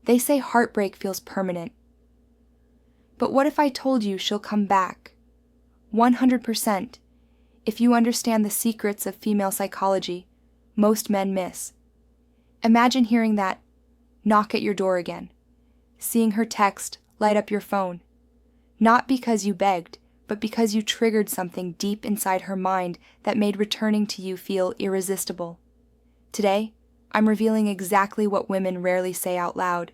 They say heartbreak feels permanent. But what if I told you she'll come back? 100%, if you understand the secrets of female psychology most men miss. Imagine hearing that knock at your door again, seeing her text light up your phone, not because you begged, but because you triggered something deep inside her mind that made returning to you feel irresistible. Today, I'm revealing exactly what women rarely say out loud,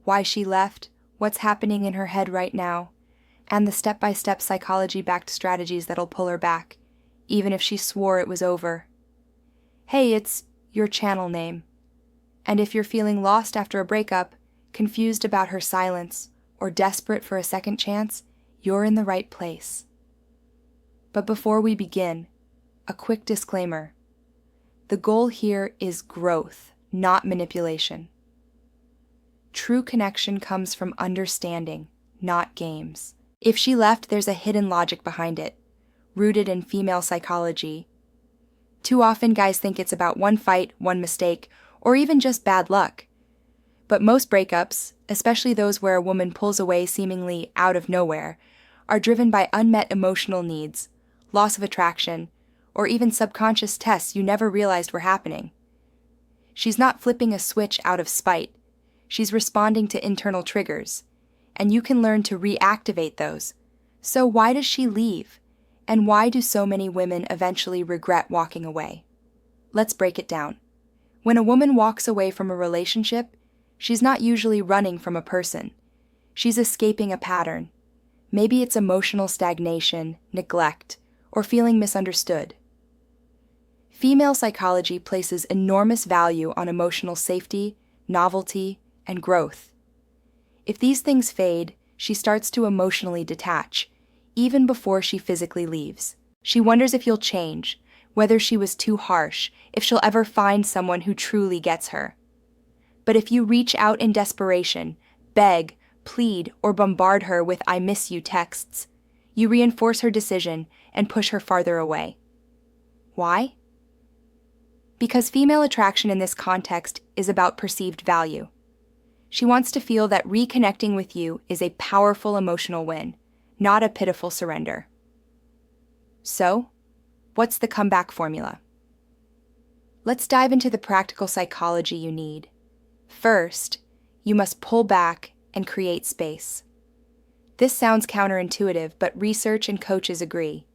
why she left, what's happening in her head right now, and the step-by-step psychology-backed strategies that'll pull her back, even if she swore it was over. Hey, it's your channel name. And if you're feeling lost after a breakup, confused about her silence, or desperate for a second chance, you're in the right place. But before we begin, a quick disclaimer. The goal here is growth, not manipulation. True connection comes from understanding, not games. If she left, there's a hidden logic behind it, rooted in female psychology. Too often, guys think it's about one fight, one mistake, or even just bad luck. But most breakups, especially those where a woman pulls away seemingly out of nowhere, are driven by unmet emotional needs, loss of attraction, or even subconscious tests you never realized were happening. She's not flipping a switch out of spite. She's responding to internal triggers, and you can learn to reactivate those. So why does she leave? And why do so many women eventually regret walking away? Let's break it down. When a woman walks away from a relationship, she's not usually running from a person. She's escaping a pattern. Maybe it's emotional stagnation, neglect, or feeling misunderstood. Female psychology places enormous value on emotional safety, novelty, and growth. If these things fade, she starts to emotionally detach, even before she physically leaves. She wonders if you'll change, whether she was too harsh, if she'll ever find someone who truly gets her. But if you reach out in desperation, beg, plead, or bombard her with "I miss you" texts, you reinforce her decision and push her farther away. Why? Because female attraction in this context is about perceived value. She wants to feel that reconnecting with you is a powerful emotional win, not a pitiful surrender. So, what's the comeback formula? Let's dive into the practical psychology you need. First, you must pull back and create space. This sounds counterintuitive, but research and coaches agree.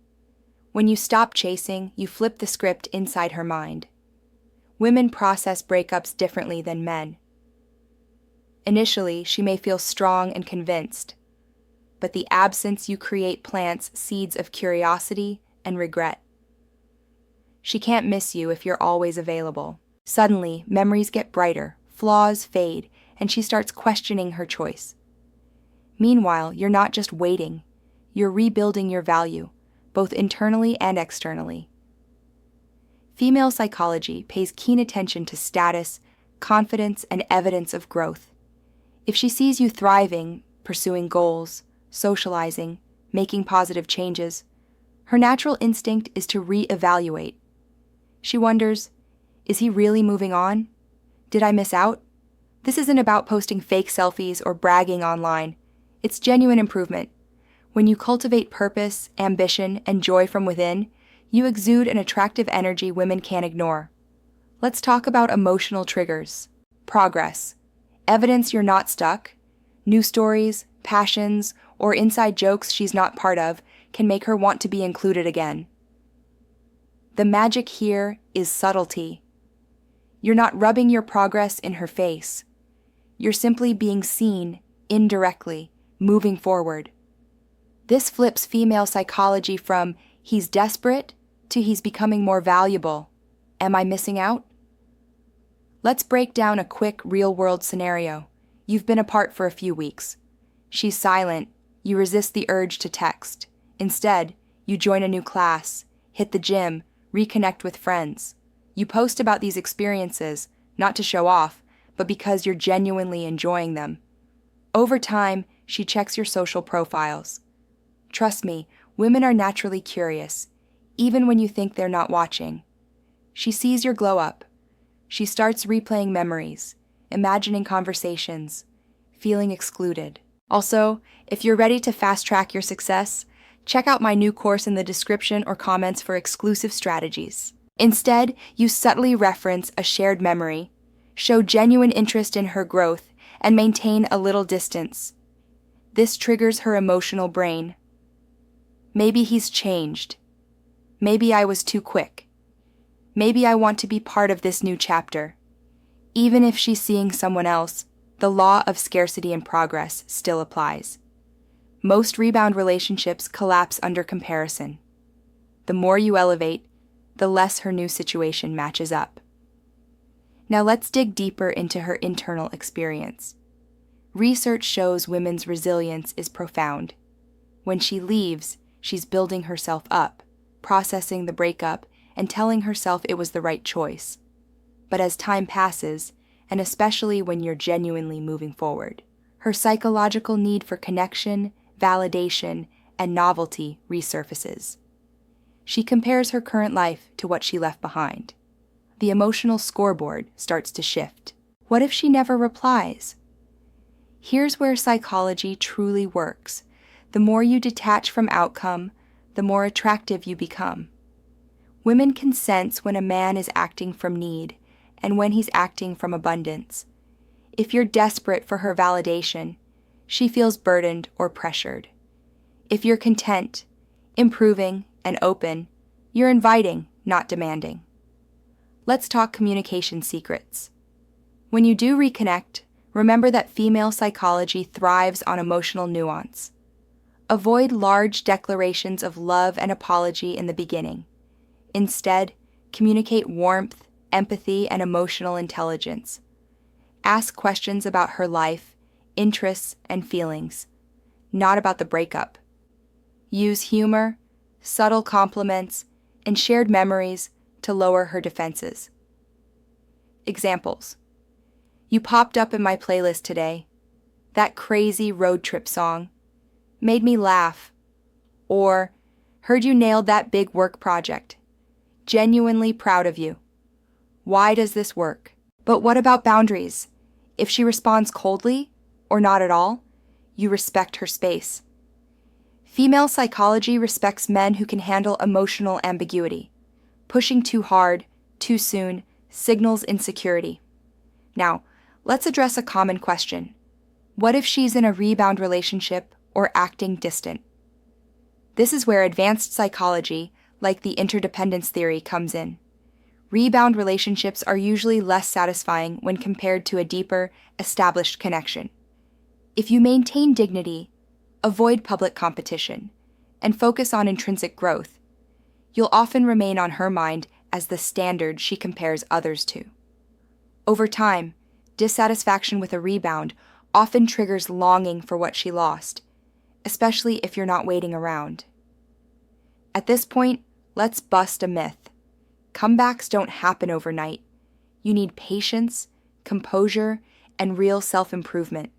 When you stop chasing, you flip the script inside her mind. Women process breakups differently than men. Initially, she may feel strong and convinced, but the absence you create plants seeds of curiosity and regret. She can't miss you if you're always available. Suddenly, memories get brighter, flaws fade, and she starts questioning her choice. Meanwhile, you're not just waiting, you're rebuilding your value, both internally and externally. Female psychology pays keen attention to status, confidence, and evidence of growth. If she sees you thriving, pursuing goals, socializing, making positive changes, her natural instinct is to reevaluate. She wonders, is he really moving on? Did I miss out? This isn't about posting fake selfies or bragging online. It's genuine improvement. When you cultivate purpose, ambition, and joy from within, you exude an attractive energy women can't ignore. Let's talk about emotional triggers. Progress. Evidence you're not stuck. New stories, passions, or inside jokes she's not part of can make her want to be included again. The magic here is subtlety. You're not rubbing your progress in her face. You're simply being seen, indirectly, moving forward. This flips female psychology from "he's desperate" to "he's becoming more valuable." Am I missing out? Let's break down a quick real-world scenario. You've been apart for a few weeks. She's silent. You resist the urge to text. Instead, you join a new class, hit the gym, reconnect with friends. You post about these experiences, not to show off, but because you're genuinely enjoying them. Over time, she checks your social profiles. Trust me, women are naturally curious, even when you think they're not watching. She sees your glow up. She starts replaying memories, imagining conversations, feeling excluded. Also, if you're ready to fast-track your success, check out my new course in the description or comments for exclusive strategies. Instead, you subtly reference a shared memory, show genuine interest in her growth, and maintain a little distance. This triggers her emotional brain. Maybe he's changed. Maybe I was too quick. Maybe I want to be part of this new chapter. Even if she's seeing someone else, the law of scarcity and progress still applies. Most rebound relationships collapse under comparison. The more you elevate, the less her new situation matches up. Now let's dig deeper into her internal experience. Research shows women's resilience is profound. When she leaves, she's building herself up, processing the breakup, and telling herself it was the right choice. But as time passes, and especially when you're genuinely moving forward, her psychological need for connection, validation, and novelty resurfaces. She compares her current life to what she left behind. The emotional scoreboard starts to shift. What if she never replies? Here's where psychology truly works. The more you detach from outcome, the more attractive you become. Women can sense when a man is acting from need and when he's acting from abundance. If you're desperate for her validation, she feels burdened or pressured. If you're content, improving, and open, you're inviting, not demanding. Let's talk communication secrets. When you do reconnect, remember that female psychology thrives on emotional nuance. Avoid large declarations of love and apology in the beginning. Instead, communicate warmth, empathy, and emotional intelligence. Ask questions about her life, interests, and feelings, not about the breakup. Use humor, subtle compliments, and shared memories to lower her defenses. Examples: you popped up in my playlist today. That crazy road trip song made me laugh. Or, heard you nailed that big work project. Genuinely proud of you. Why does this work? But what about boundaries? If she responds coldly, or not at all, you respect her space. Female psychology respects men who can handle emotional ambiguity. Pushing too hard, too soon, signals insecurity. Now, let's address a common question. What if she's in a rebound relationship or acting distant? This is where advanced psychology, like the interdependence theory, comes in. Rebound relationships are usually less satisfying when compared to a deeper, established connection. If you maintain dignity, avoid public competition, and focus on intrinsic growth, you'll often remain on her mind as the standard she compares others to. Over time, dissatisfaction with a rebound often triggers longing for what she lost, especially if you're not waiting around. At this point, let's bust a myth. Comebacks don't happen overnight. You need patience, composure, and real self-improvement.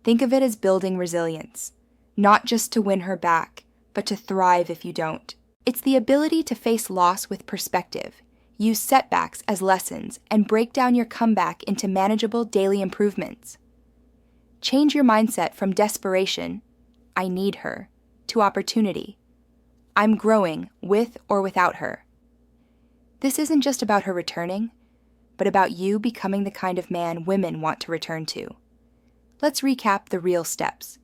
Think of it as building resilience, not just to win her back, but to thrive if you don't. It's the ability to face loss with perspective, use setbacks as lessons, and break down your comeback into manageable daily improvements. Change your mindset from desperation, I need her, to opportunity. I'm growing with or without her. This isn't just about her returning, but about you becoming the kind of man women want to return to. Let's recap the real steps.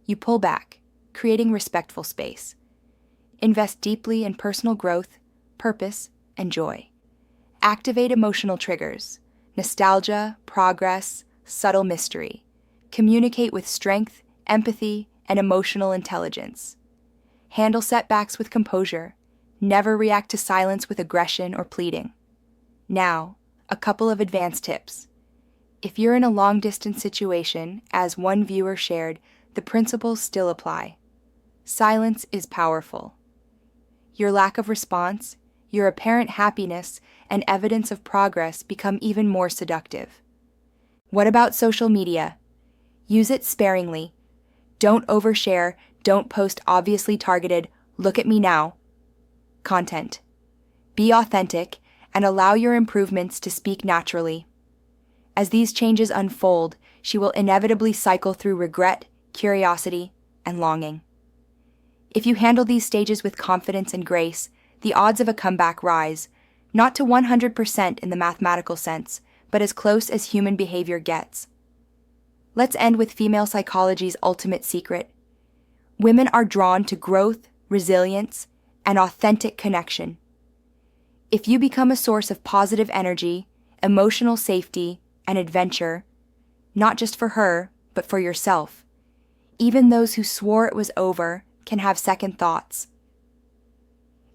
You pull back, creating respectful space. Invest deeply in personal growth, purpose, and joy. Activate emotional triggers, nostalgia, progress, subtle mystery. Communicate with strength, empathy, and emotional intelligence. Handle setbacks with composure. Never react to silence with aggression or pleading. Now, a couple of advanced tips. If you're in a long-distance situation, as one viewer shared, the principles still apply. Silence is powerful. Your lack of response, your apparent happiness, and evidence of progress become even more seductive. What about social media? Use it sparingly. Don't overshare, don't post obviously targeted, look at me now content. Be authentic and allow your improvements to speak naturally. As these changes unfold, she will inevitably cycle through regret, curiosity, and longing. If you handle these stages with confidence and grace, the odds of a comeback rise, not to 100% in the mathematical sense, but as close as human behavior gets. Let's end with female psychology's ultimate secret. Women are drawn to growth, resilience, and authentic connection. If you become a source of positive energy, emotional safety, and adventure, not just for her, but for yourself, even those who swore it was over can have second thoughts.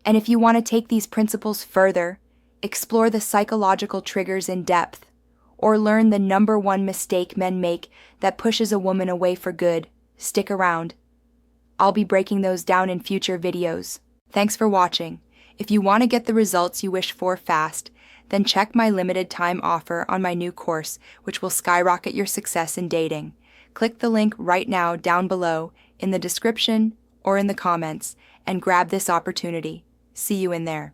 And if you want to take these principles further, explore the psychological triggers in depth, or learn the number one mistake men make that pushes a woman away for good, stick around. I'll be breaking those down in future videos. Thanks for watching. If you want to get the results you wish for fast, then check my limited time offer on my new course, which will skyrocket your success in dating. Click the link right now down below in the description or in the comments and grab this opportunity. See you in there.